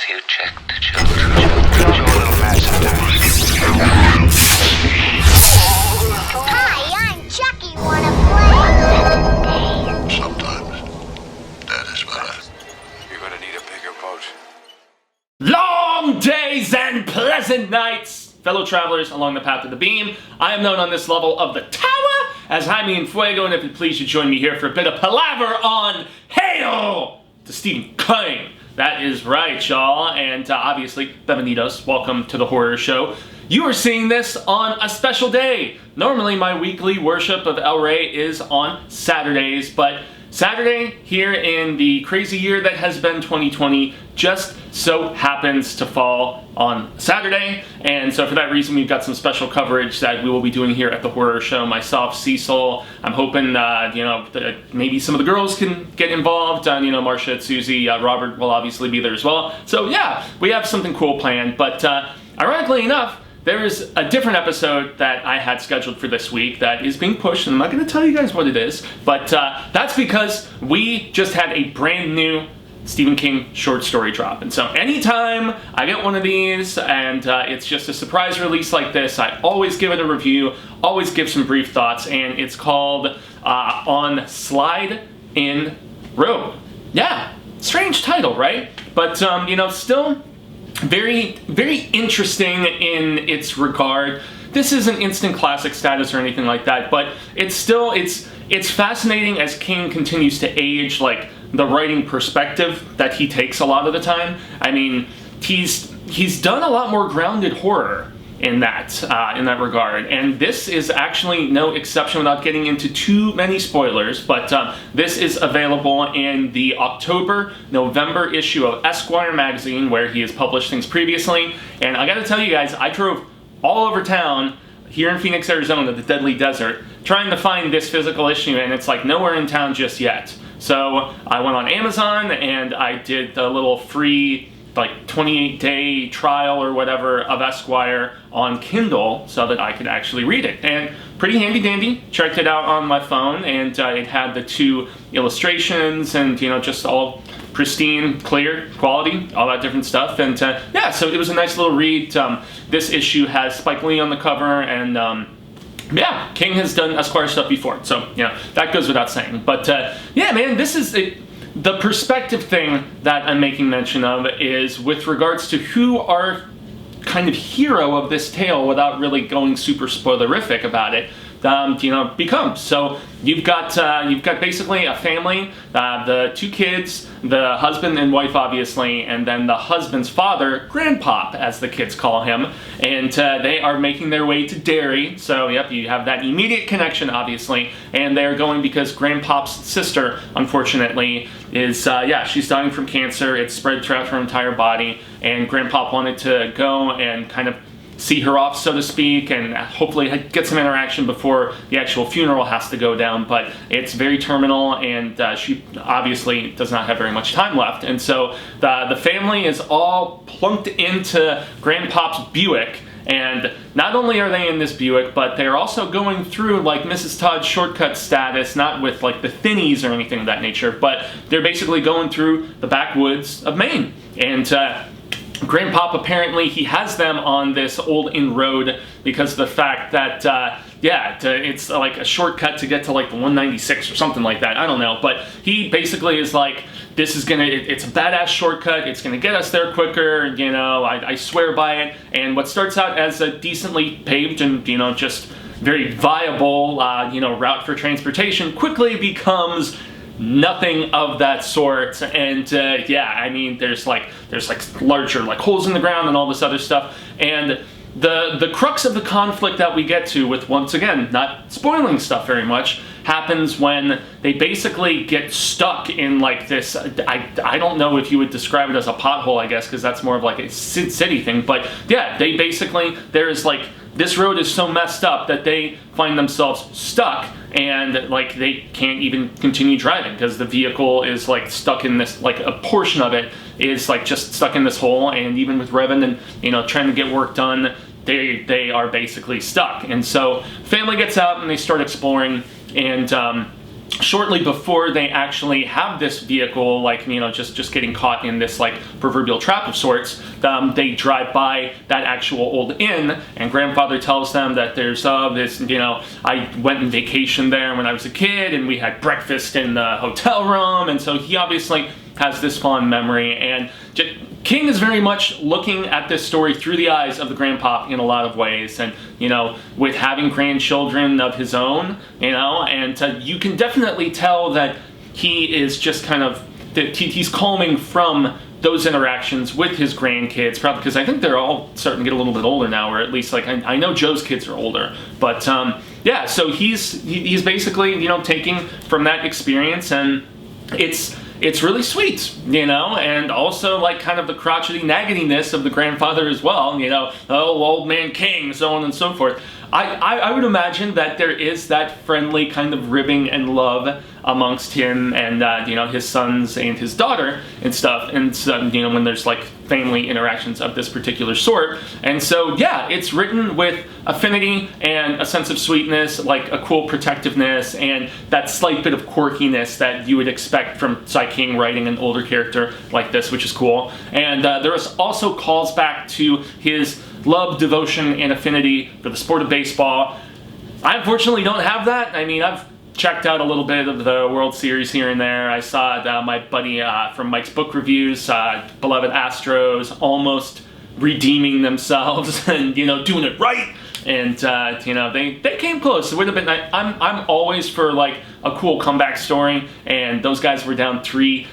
Have you checked the children? Your little master. Hi, I'm Chucky. Wanna play? Sometimes that is better. You're gonna need a bigger boat. Long days and pleasant nights, fellow travelers along the path of the beam. I am known on this level of the tower as Jaime and Fuego, and if you please, you join me here for a bit of palaver on Hail to Stephen King. That is right, y'all, and obviously, bienvenidos, welcome to the horror show. You are seeing this on a special day. Normally, my weekly worship of El Rey is on Saturdays, but Saturday here in the crazy year that has been 2020 just so happens to fall on Saturday, and so for that reason we've got some special coverage that we will be doing here at the horror show. Myself, Cecil, I'm hoping maybe some of the girls can get involved. Marcia and Susie, Robert will obviously be there as well. So yeah, we have something cool planned, but ironically enough, there is a different episode that I had scheduled for this week that is being pushed, and I'm not going to tell you guys what it is, but that's because we just had a brand new Stephen King short story drop. And so anytime I get one of these and it's just a surprise release like this, I always give it a review, always give some brief thoughts, and it's called On Slide in Road. Yeah, strange title, right? But, still very, very interesting in its regard. This isn't instant classic status or anything like that, but it's still, it's fascinating as King continues to age, like the writing perspective that he takes a lot of the time. I mean, he's done a lot more grounded horror in that regard, and this is actually no exception without getting into too many spoilers, but this is available in the October-November issue of Esquire magazine, where he has published things previously. And I gotta tell you guys, I drove all over town here in Phoenix, Arizona, the Deadly Desert, trying to find this physical issue, and it's like nowhere in town just yet. So I went on Amazon and I did the little free 28-day trial or whatever of Esquire on Kindle so that I could actually read it. And pretty handy dandy. Checked it out on my phone, and it had the two illustrations and, just all pristine, clear, quality, all that different stuff. And yeah, so it was a nice little read. This issue has Spike Lee on the cover, and yeah, King has done Esquire stuff before. So, that goes without saying. But yeah, man, this is it. The perspective thing that I'm making mention of is with regards to who our kind of hero of this tale, without really going super spoilerific about it, becomes. So you've got basically a family, the two kids, the husband and wife obviously, and then the husband's father, Grandpop as the kids call him, and they are making their way to Derry. So yep, you have that immediate connection obviously, and they're going because Grandpop's sister, unfortunately, is she's dying from cancer. It's spread throughout her entire body, and Grandpop wanted to go and kind of see her off, so to speak, and hopefully get some interaction before the actual funeral has to go down. But it's very terminal, and she obviously does not have very much time left. And so the family is all plunked into Grandpop's Buick, and not only are they in this Buick, but they're also going through like Mrs. Todd's shortcut status, not with like the thinnies or anything of that nature, but they're basically going through the backwoods of Maine. And Grandpop, apparently, he has them on this old in road because of the fact that, it's like a shortcut to get to like the 196 or something like that. I don't know, but he basically is like, it's a badass shortcut, it's gonna get us there quicker, I swear by it. And what starts out as a decently paved and, just very viable, route for transportation quickly becomes nothing of that sort. And there's larger holes in the ground and all this other stuff. And the crux of the conflict that we get to, with, once again, not spoiling stuff very much, happens when they basically get stuck in like this, I don't know if you would describe it as a pothole, I guess, because that's more of like a city thing, but yeah, they basically, there's like, this road is so messed up that they find themselves stuck, and like they can't even continue driving because the vehicle is like stuck in this, like a portion of it is like just stuck in this hole. And even with revving and trying to get work done, they are basically stuck. And so family gets out and they start exploring, and shortly before they actually have this vehicle, like, you know, just getting caught in this, like, proverbial trap of sorts, they drive by that actual old inn, and grandfather tells them that there's this, you know, I went on vacation there when I was a kid, and we had breakfast in the hotel room, and so he obviously has this fond memory, and King is very much looking at this story through the eyes of the grandpop in a lot of ways, and, you know, with having grandchildren of his own, you know, and you can definitely tell that he is just kind of, he's calming from those interactions with his grandkids, probably because I think they're all starting to get a little bit older now, or at least, like, I know Joe's kids are older, but yeah, so he's basically, you know, taking from that experience, and it's really sweet, you know, and also, like, kind of the crotchety nagginess of the grandfather as well, you know, oh, old man King, so on and so forth. I would imagine that there is that friendly kind of ribbing and love amongst him and, you know, his sons and his daughter and stuff, and, you know, when there's, like, family interactions of this particular sort. And so, yeah, it's written with affinity and a sense of sweetness, like a cool protectiveness, and that slight bit of quirkiness that you would expect from Sai King writing an older character like this, which is cool. And there is also calls back to his love, devotion, and affinity for the sport of baseball. I unfortunately don't have that. I mean, I've checked out a little bit of the World Series here and there. I saw my buddy from Mike's Book Reviews, beloved Astros, almost redeeming themselves and, you know, doing it right. And, you know, they came close. It would have been, I'm always for, like, a cool comeback story, and those guys were down 3-0,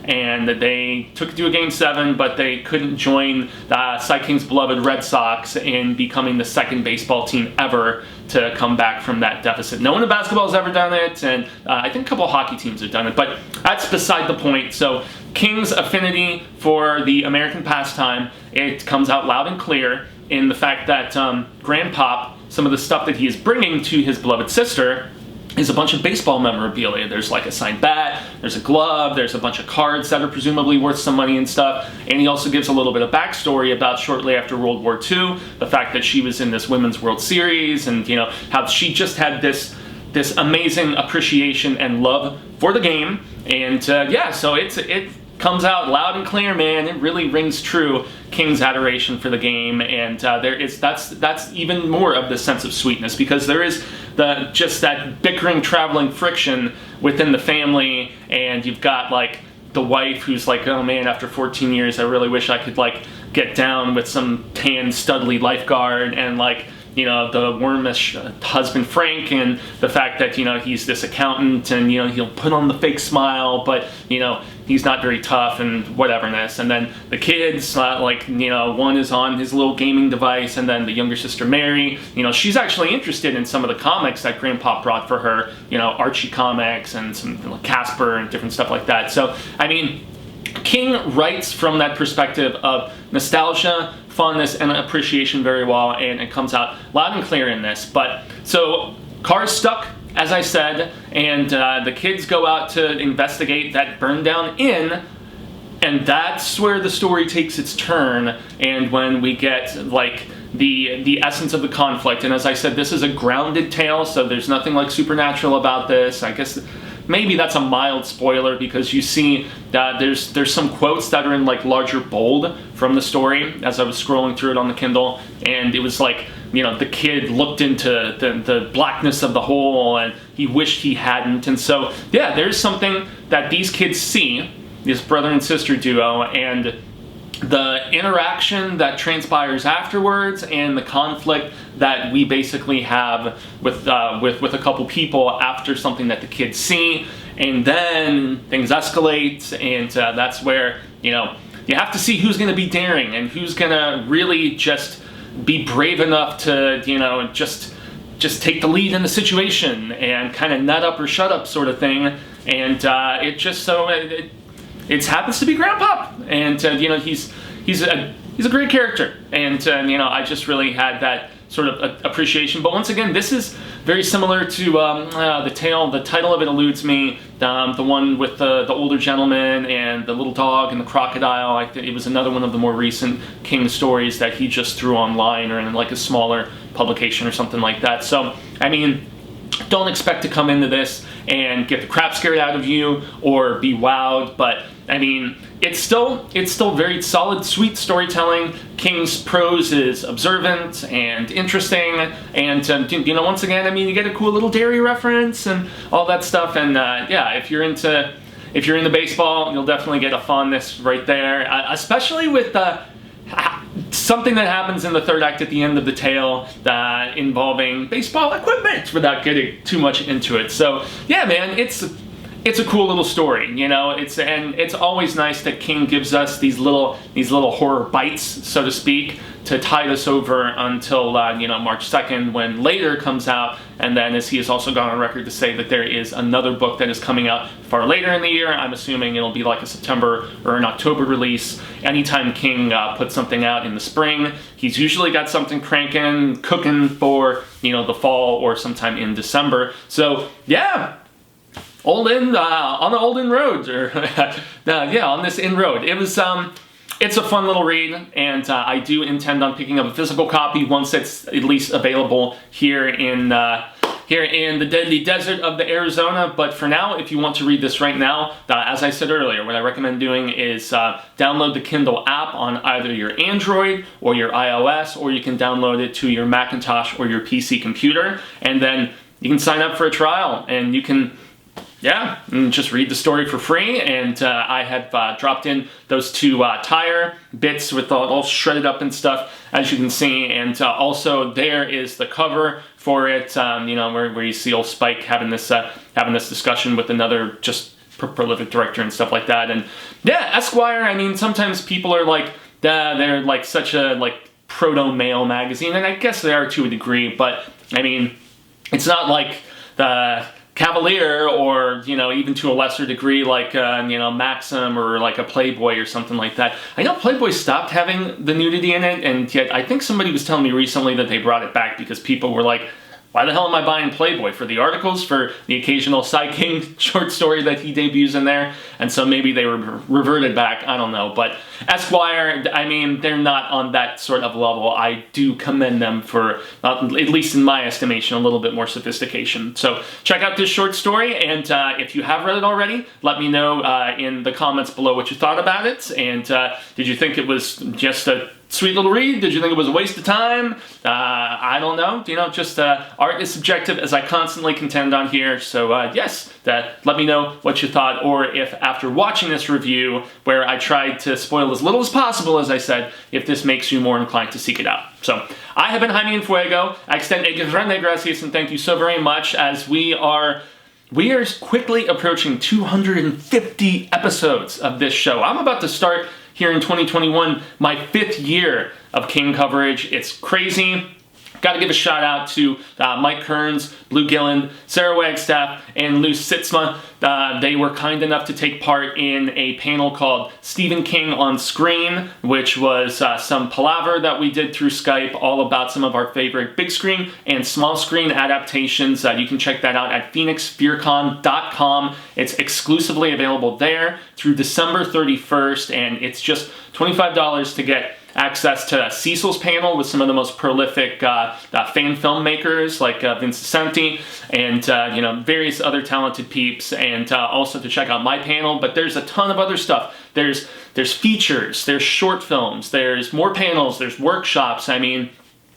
and they took it to a Game 7, but they couldn't join Sai King's beloved Red Sox in becoming the second baseball team ever to come back from that deficit. No one in basketball has ever done it, and I think a couple of hockey teams have done it, but that's beside the point. So King's affinity for the American pastime, it comes out loud and clear in the fact that Grandpop, some of the stuff that he is bringing to his beloved sister, is a bunch of baseball memorabilia. There's, like, a signed bat, there's a glove, there's a bunch of cards that are presumably worth some money and stuff, and he also gives a little bit of backstory about shortly after World War II, the fact that she was in this Women's World Series, and, you know, how she just had this amazing appreciation and love for the game, and yeah, so it comes out loud and clear, man. It really rings true, King's adoration for the game, and that's even more of the sense of sweetness, because there is just that bickering, traveling friction within the family, and you've got, like, the wife who's like, oh man, after 14 years, I really wish I could, like, get down with some tan, studly lifeguard, and, like, you know, the wormish husband Frank, and the fact that, you know, he's this accountant, and, you know, he'll put on the fake smile, but, you know, he's not very tough and whateverness. And then the kids, like, you know, one is on his little gaming device, and then the younger sister Mary, you know, she's actually interested in some of the comics that Grandpa brought for her, you know, Archie comics and some, you know, Casper and different stuff like that. So, I mean, King writes from that perspective of nostalgia, fondness, and appreciation very well, and it comes out loud and clear in this. But, so, car's stuck, as I said, and the kids go out to investigate that burned down inn, and that's where the story takes its turn, and when we get, like, the essence of the conflict. And as I said, this is a grounded tale, so there's nothing, like, supernatural about this. I guess maybe that's a mild spoiler, because you see that there's some quotes that are in, like, larger bold from the story as I was scrolling through it on the Kindle, and it was like, you know, the kid looked into the blackness of the hole, and he wished he hadn't. And so, yeah, there's something that these kids see, this brother and sister duo, and the interaction that transpires afterwards, and the conflict that we basically have with a couple people after something that the kids see, and then things escalate, and that's where, you know, you have to see who's going to be daring and who's going to really just be brave enough to, you know, just take the lead in the situation and kind of nut up or shut up sort of thing. And it just so it happens to be Grandpa, and you know, he's a great character, and you know, I just really had that sort of appreciation. But once again, this is very similar to the tale. The title of it eludes me. The one with the older gentleman and the little dog and the crocodile. I think it was another one of the more recent King stories that he just threw online or in, like, a smaller publication or something like that. So, I mean, don't expect to come into this and get the crap scared out of you or be wowed, but I mean, it's still very solid, sweet storytelling. King's prose is observant and interesting, and you know, once again, I mean, you get a cool little dairy reference and all that stuff, and yeah, if you're into baseball, you'll definitely get a fondness right there, especially with something that happens in the third act at the end of the tale involving baseball equipment, without getting too much into it. So yeah, man, it's a cool little story, you know. It's always nice that King gives us these little horror bites, so to speak, to tide us over until you know, March 2nd, when Later comes out. And then, as he has also gone on record to say that there is another book that is coming out far later in the year. I'm assuming it'll be like a September or an October release. Anytime King puts something out in the spring, he's usually got something cooking for, you know, the fall or sometime in December. So yeah, on the old road, or yeah, on this road. It was it's a fun little read, and I do intend on picking up a physical copy once it's at least available here in the deadly desert of the Arizona. But for now, if you want to read this right now, as I said earlier, what I recommend doing is download the Kindle app on either your Android or your iOS, or you can download it to your Macintosh or your PC computer, and then you can sign up for a trial, and you can, yeah, and just read the story for free. And I have dropped in those two tire bits with all shredded up and stuff, as you can see. And also there is the cover for it, you know, where you see old Spike having this discussion with another just prolific director and stuff like that. And yeah, Esquire, I mean, sometimes people are like, they're like such a like proto-male magazine, and I guess they are to a degree, but I mean, it's not like the Cavalier, or, you know, even to a lesser degree, like, you know, Maxim, or like a Playboy or something like that. I know Playboy stopped having the nudity in it, and yet I think somebody was telling me recently that they brought it back because people were like, why the hell am I buying Playboy? For the articles, for the occasional Sai King short story that he debuts in there? And so maybe they were reverted back, I don't know. But Esquire, I mean, they're not on that sort of level. I do commend them for, at least in my estimation, a little bit more sophistication. So check out this short story, and if you have read it already, let me know in the comments below what you thought about it. And did you think it was just a sweet little read? Did you think it was a waste of time? I don't know. You know, just art is subjective, as I constantly contend on here. So yes, let me know what you thought, or if after watching this review, where I tried to spoil as little as possible, as I said, if this makes you more inclined to seek it out. So I have been Jaime and Fuego. I extend a grande gracias and thank you so very much, as we are quickly approaching 250 episodes of this show. I'm about to start here in 2021, my 5th year of King coverage. It's crazy. Got to give a shout out to Mike Kearns, Blue Gilland, Sarah Wagstaff, and Lou Sitzma. They were kind enough to take part in a panel called Stephen King on Screen, which was some palaver that we did through Skype, all about some of our favorite big screen and small screen adaptations. You can check that out at phoenixfearcon.com. It's exclusively available there through December 31st, and it's just $25 to get access to Cecil's panel with some of the most prolific fan filmmakers like Vince Santi and you know, various other talented peeps, and also to check out my panel. But there's a ton of other stuff. There's features, there's short films, there's more panels, there's workshops. I mean,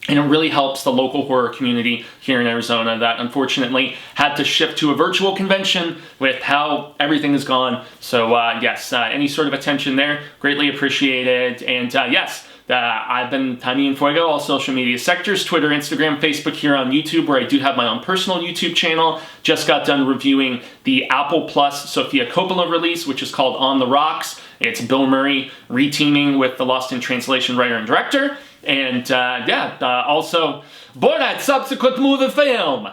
and it really helps the local horror community here in Arizona that unfortunately had to shift to a virtual convention with how everything has gone. So yes, any sort of attention there, greatly appreciated. And yes, I've been Jaime and Fuego, all social media sectors, Twitter, Instagram, Facebook, here on YouTube, where I do have my own personal YouTube channel. Just got done reviewing the Apple Plus Sofia Coppola release, which is called On the Rocks. It's Bill Murray reteaming with the Lost in Translation writer and director. And yeah, also Borat subsequent movie film.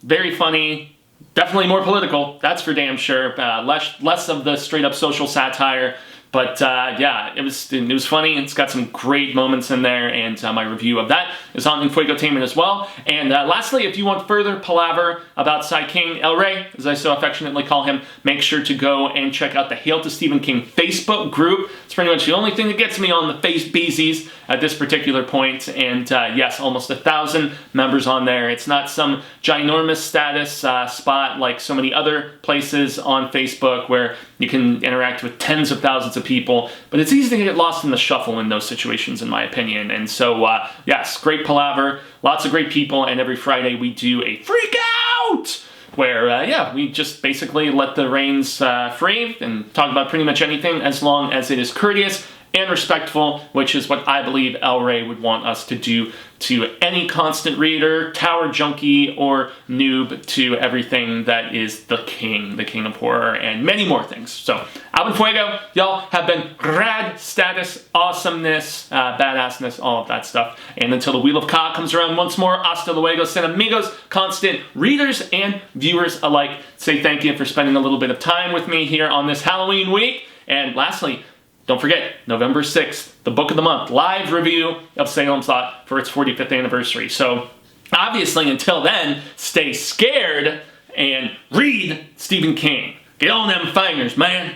Very funny, definitely more political, that's for damn sure. Less of the straight up social satire. But yeah, it was funny. It's got some great moments in there, and my review of that is on Fuegotainment as well. And lastly, if you want further palaver about Sai King, El Rey, as I so affectionately call him, make sure to go and check out the Hail to Stephen King Facebook group. It's pretty much the only thing that gets me on the face beesies at this particular point. And yes, almost 1,000 members on there. It's not some ginormous status spot like so many other places on Facebook where you can interact with tens of thousands of people, but it's easy to get lost in the shuffle in those situations, in my opinion. And so, yes, great palaver, lots of great people, and every Friday we do a freak out where, yeah, we just basically let the reins free and talk about pretty much anything as long as it is courteous and respectful, which is what I believe El Rey would want us to do to any constant reader, tower junkie, or noob to everything that is the king of horror, and many more things. So, Alvin Fuego, y'all have been rad status, awesomeness, badassness, all of that stuff. And until the Wheel of Ka comes around once more, hasta luego, sin amigos, constant readers and viewers alike, say thank you for spending a little bit of time with me here on this Halloween week. And lastly, don't forget, November 6th, the book of the month, live review of Salem's Lot for its 45th anniversary. So, obviously, until then, stay scared and read Stephen King. Get on them fingers, man.